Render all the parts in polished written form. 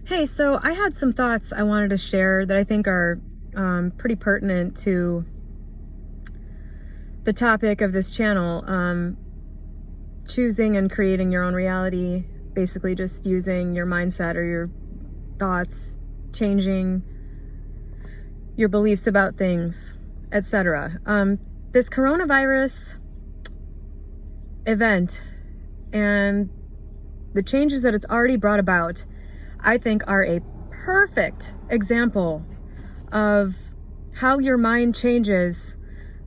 Hey, so I had some thoughts I wanted to share that I think are pretty pertinent to the topic of this channel. Choosing and creating your own reality, basically just using your mindset or your thoughts, changing your beliefs about things, etc. This coronavirus event and the changes that it's already brought about, I think, are a perfect example of how your mind changes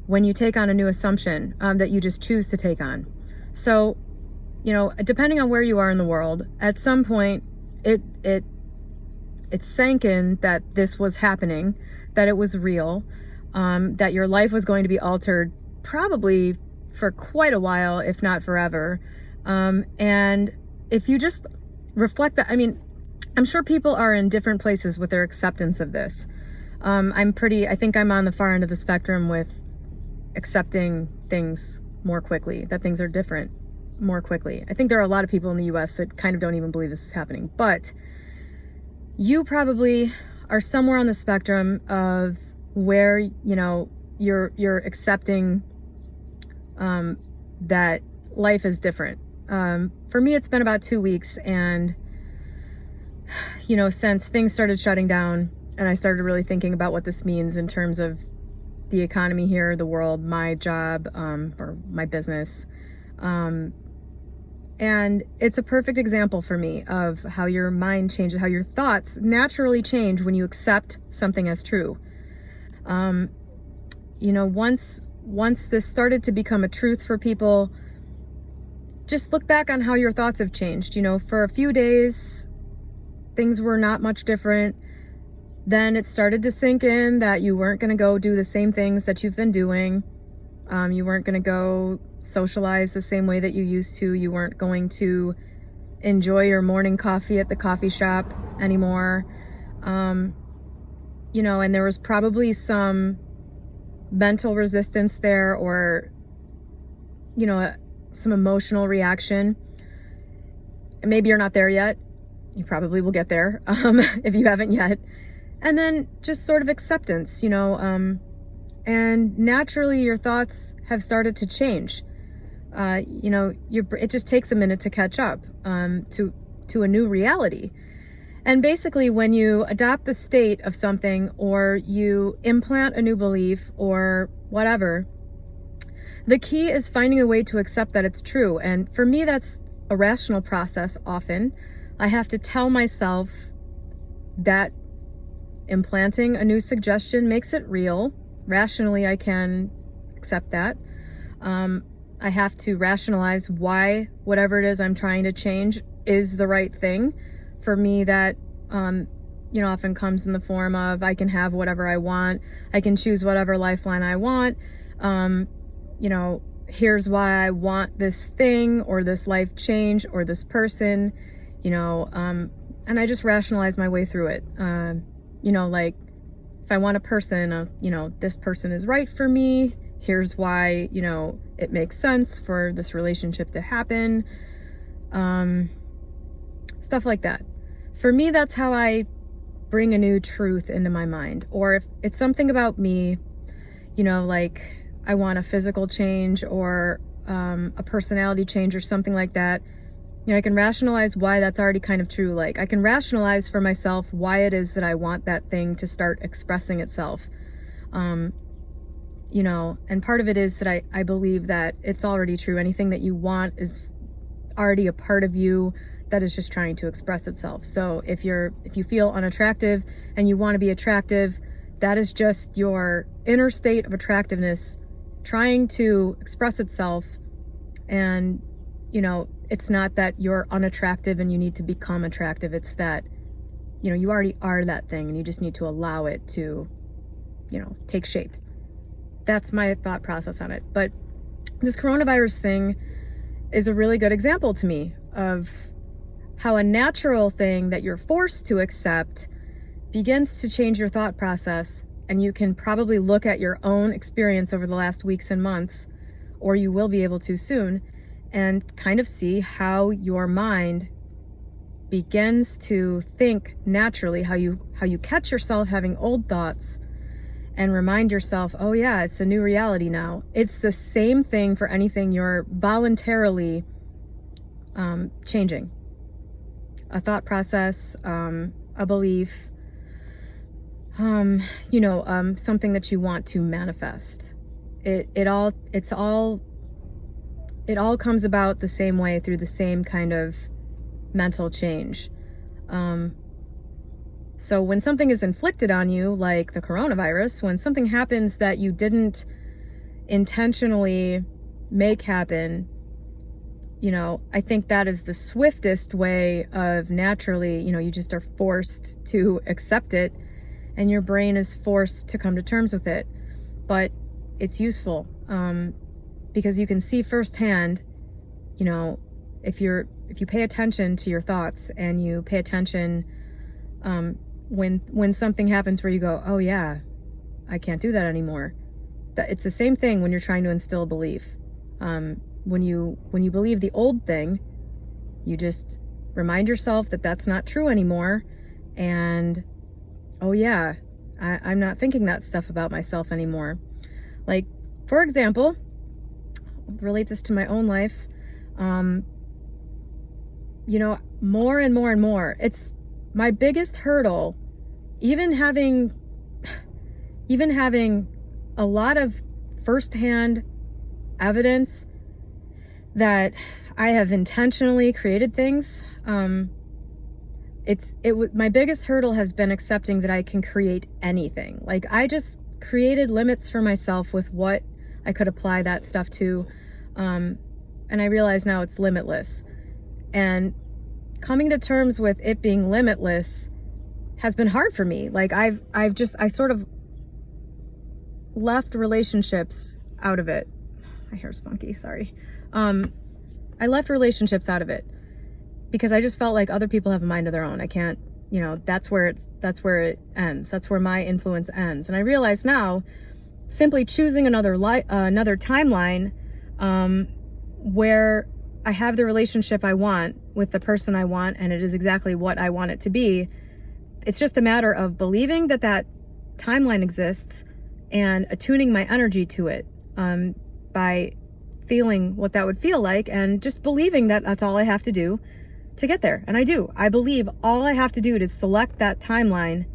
when you take on a new assumption that you just choose to take on. So, depending on where you are in the world, at some point it sank in that this was happening, that it was real, that your life was going to be altered probably for quite a while, if not forever. And if you just reflect back, I'm sure people are in different places with their acceptance of this. I think I'm on the far end of the spectrum with accepting things more quickly, that things are different more quickly. I think there are a lot of people in the US that kind of don't even believe this is happening, but you probably are somewhere on the spectrum of where, you're accepting that life is different. For me, it's been about 2 weeks, and since things started shutting down and I started really thinking about what this means in terms of the economy here, the world, my job, or my business. And it's a perfect example for me of how your mind changes, how your thoughts naturally change when you accept something as true. Once this started to become a truth for people, just look back on how your thoughts have changed. For a few days, things were not much different. Then it started to sink in that you weren't going to go do the same things that you've been doing. You weren't going to go socialize the same way that you used to. You weren't going to enjoy your morning coffee at the coffee shop anymore. And there was probably some mental resistance there, or, some emotional reaction. And maybe you're not there yet. You probably will get there if you haven't yet. And then just sort of acceptance, and naturally your thoughts have started to change. It just takes a minute to catch up to a new reality. And basically, when you adopt the state of something, or you implant a new belief or whatever, the key is finding a way to accept that it's true. And for me, that's a rational process often. I have to tell myself that implanting a new suggestion makes it real. Rationally, I can accept that. I have to rationalize why whatever it is I'm trying to change is the right thing. For me, that often comes in the form of I can have whatever I want. I can choose whatever lifeline I want. Here's why I want this thing or this life change or this person, and I just rationalize my way through it. Like if I want a person, this person is right for me. Here's why, it makes sense for this relationship to happen. Stuff like that. For me, that's how I bring a new truth into my mind. Or if it's something about me, like I want a physical change or a personality change or something like that, I can rationalize why that's already kind of true. Like I can rationalize for myself why it is that I want that thing to start expressing itself. And part of it is that I believe that it's already true. Anything that you want is already a part of you that is just trying to express itself. So if you feel unattractive and you want to be attractive, that is just your inner state of attractiveness trying to express itself. And it's not that you're unattractive and you need to become attractive. It's that, you already are that thing and you just need to allow it to, take shape. That's my thought process on it. But this coronavirus thing is a really good example to me of how a natural thing that you're forced to accept begins to change your thought process. And you can probably look at your own experience over the last weeks and months, or you will be able to soon, and kind of see how your mind begins to think naturally, how you catch yourself having old thoughts and remind yourself, oh yeah, it's a new reality now. It's the same thing for anything you're voluntarily changing. A thought process, a belief, something that you want to manifest. It all comes about the same way, through the same kind of mental change. So when something is inflicted on you, like the coronavirus, when something happens that you didn't intentionally make happen, I think that is the swiftest way of naturally, you just are forced to accept it, and your brain is forced to come to terms with it. But it's useful, because you can see firsthand, if you pay attention to your thoughts, and you pay attention when something happens where you go, oh yeah, I can't do that anymore. It's the same thing when you're trying to instill belief. When you believe the old thing, you just remind yourself that that's not true anymore, and oh yeah, I'm not thinking that stuff about myself anymore. Like, for example, I'll relate this to my own life. More and more and more, it's my biggest hurdle, even having a lot of firsthand evidence that I have intentionally created things. My biggest hurdle has been accepting that I can create anything. Like, I just created limits for myself with what I could apply that stuff to, and I realize now it's limitless. And coming to terms with it being limitless has been hard for me. Like, I sort of left relationships out of it. My hair's funky, sorry. I left relationships out of it because I just felt like other people have a mind of their own. I can't, that's where it ends. That's where my influence ends. And I realize now, simply choosing another timeline, where I have the relationship I want with the person I want, and it is exactly what I want it to be. It's just a matter of believing that that timeline exists and attuning my energy to it, by feeling what that would feel like, and just believing that that's all I have to do to get there. And I do. I believe all I have to do to select that timeline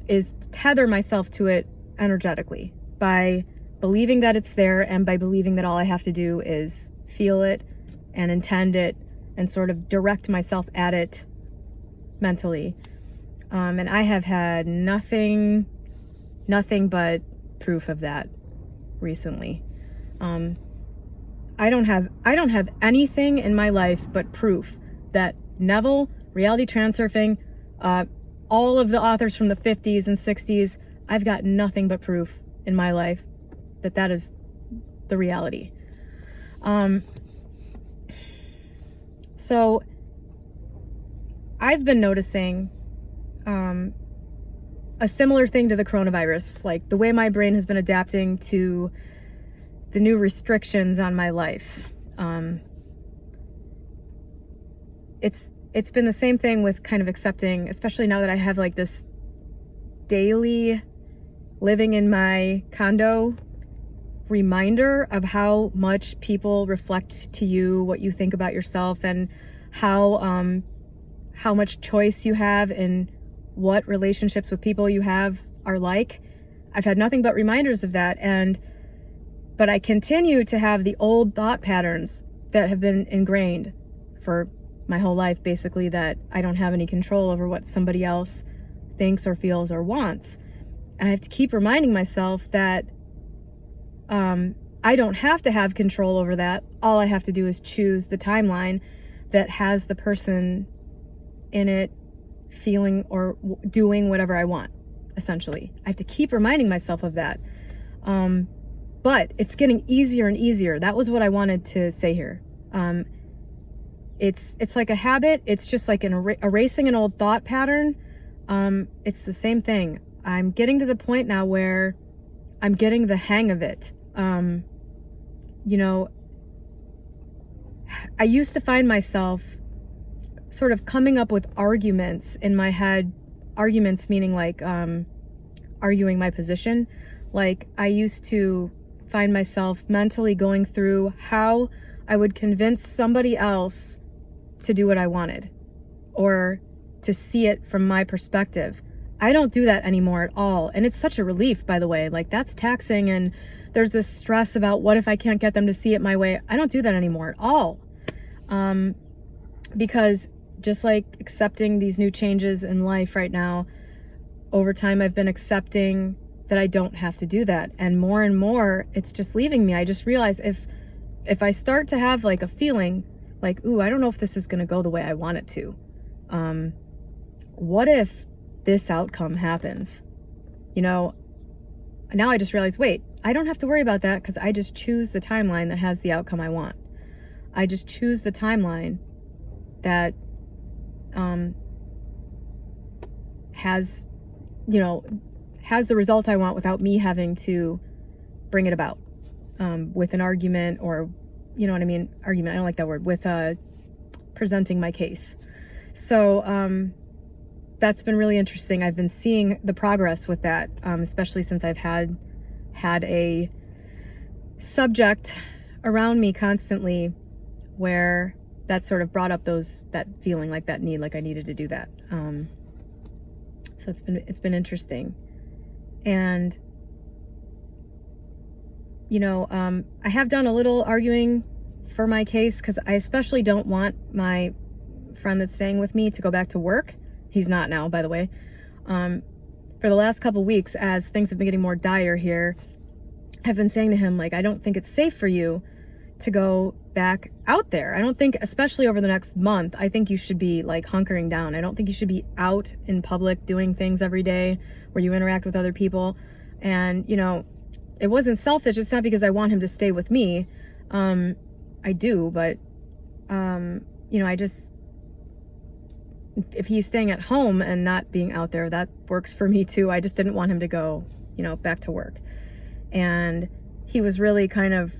is tether myself to it energetically, by believing that it's there, and by believing that all I have to do is feel it and intend it and sort of direct myself at it mentally. And I have had nothing but proof of that recently. I don't have anything in my life but proof that Neville, reality transurfing, all of the authors from the 50s and 60s, I've got nothing but proof in my life that is the reality. So I've been noticing a similar thing to the coronavirus, like the way my brain has been adapting to the new restrictions on my life. It's been the same thing with kind of accepting, especially now that I have like this daily living in my condo reminder of how much people reflect to you what you think about yourself, and how much choice you have in what relationships with people you have are like. I've had nothing but reminders of that, but I continue to have the old thought patterns that have been ingrained for my whole life, basically, that I don't have any control over what somebody else thinks or feels or wants. And I have to keep reminding myself that I don't have to have control over that. All I have to do is choose the timeline that has the person in it feeling or doing whatever I want, essentially. I have to keep reminding myself of that. But it's getting easier and easier. That was what I wanted to say here. It's like a habit. It's just like erasing an old thought pattern. It's the same thing. I'm getting to the point now where I'm getting the hang of it. I used to find myself sort of coming up with arguments in my head. Arguments meaning like arguing my position. Like, I used to find myself mentally going through how I would convince somebody else to do what I wanted, or to see it from my perspective. I don't do that anymore at all. And it's such a relief, by the way. Like, that's taxing, and there's this stress about what if I can't get them to see it my way. I don't do that anymore at all. Because just like accepting these new changes in life right now, over time I've been accepting that I don't have to do that. And more, it's just leaving me. I just realize if I start to have like a feeling like, ooh, I don't know if this is going to go the way I want it to. What if this outcome happens? You know, now I just realize, wait, I don't have to worry about that because I just choose the timeline that has the outcome I want. I just choose the timeline that has the result I want without me having to bring it about with an argument, or, you know what I mean? Argument, I don't like that word, with presenting my case. So that's been really interesting. I've been seeing the progress with that, especially since I've had a subject around me constantly where that sort of brought up that feeling, like that need, like I needed to do that. So it's been interesting. And, you know, I have done a little arguing for my case because I especially don't want my friend that's staying with me to go back to work. He's not now, by the way. For the last couple weeks, as things have been getting more dire here, I've been saying to him, like, I don't think it's safe for you to go back out there. I don't think, especially over the next month, I think you should be like hunkering down. I don't think you should be out in public doing things every day where you interact with other people. And, you know, it wasn't selfish. It's not because I want him to stay with me. I do, but, you know, if he's staying at home and not being out there, that works for me too. I just didn't want him to go, you know, back to work. And he was really kind of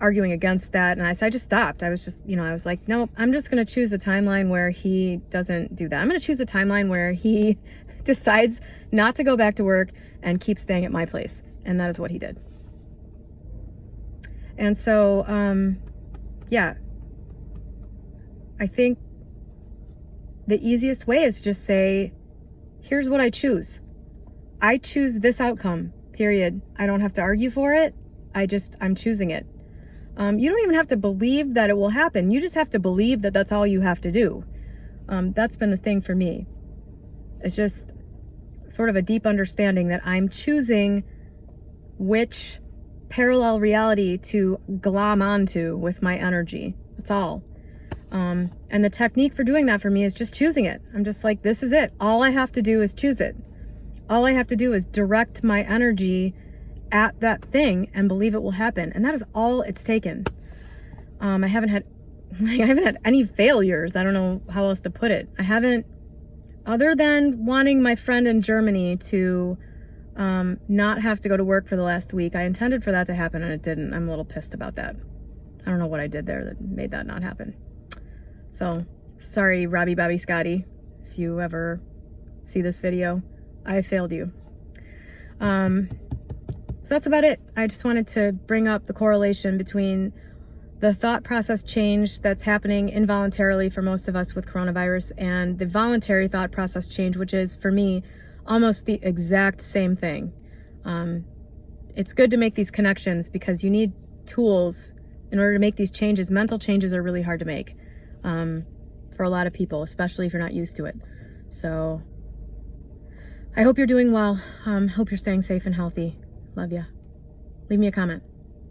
arguing against that, and I just stopped. I was just, you know, I was like, no, I'm just going to choose a timeline where he doesn't do that. I'm going to choose a timeline where he decides not to go back to work and keep staying at my place. And that is what he did. And so, yeah, I think the easiest way is to just say, here's what I choose. I choose this outcome, period. I don't have to argue for it. I'm choosing it. You don't even have to believe that it will happen. You just have to believe that that's all you have to do. That's been the thing for me. It's just sort of a deep understanding that I'm choosing which parallel reality to glom onto with my energy. That's all. And the technique for doing that for me is just choosing it. I'm just like, this is it. All I have to do is choose it. All I have to do is direct my energy at that thing and believe it will happen. And that is all it's taken. I haven't had any failures. I don't know how else to put it. I haven't, other than wanting my friend in Germany to not have to go to work for the last week. I intended for that to happen and it didn't. I'm a little pissed about that. I don't know what I did there that made that not happen. So sorry, Robbie, Bobby, Scotty, if you ever see this video, I failed you. So that's about it. I just wanted to bring up the correlation between the thought process change that's happening involuntarily for most of us with coronavirus and the voluntary thought process change, which is, for me, almost the exact same thing. It's good to make these connections because you need tools in order to make these changes. Mental changes are really hard to make for a lot of people, especially if you're not used to it. So I hope you're doing well. Hope you're staying safe and healthy. Love ya. Leave me a comment.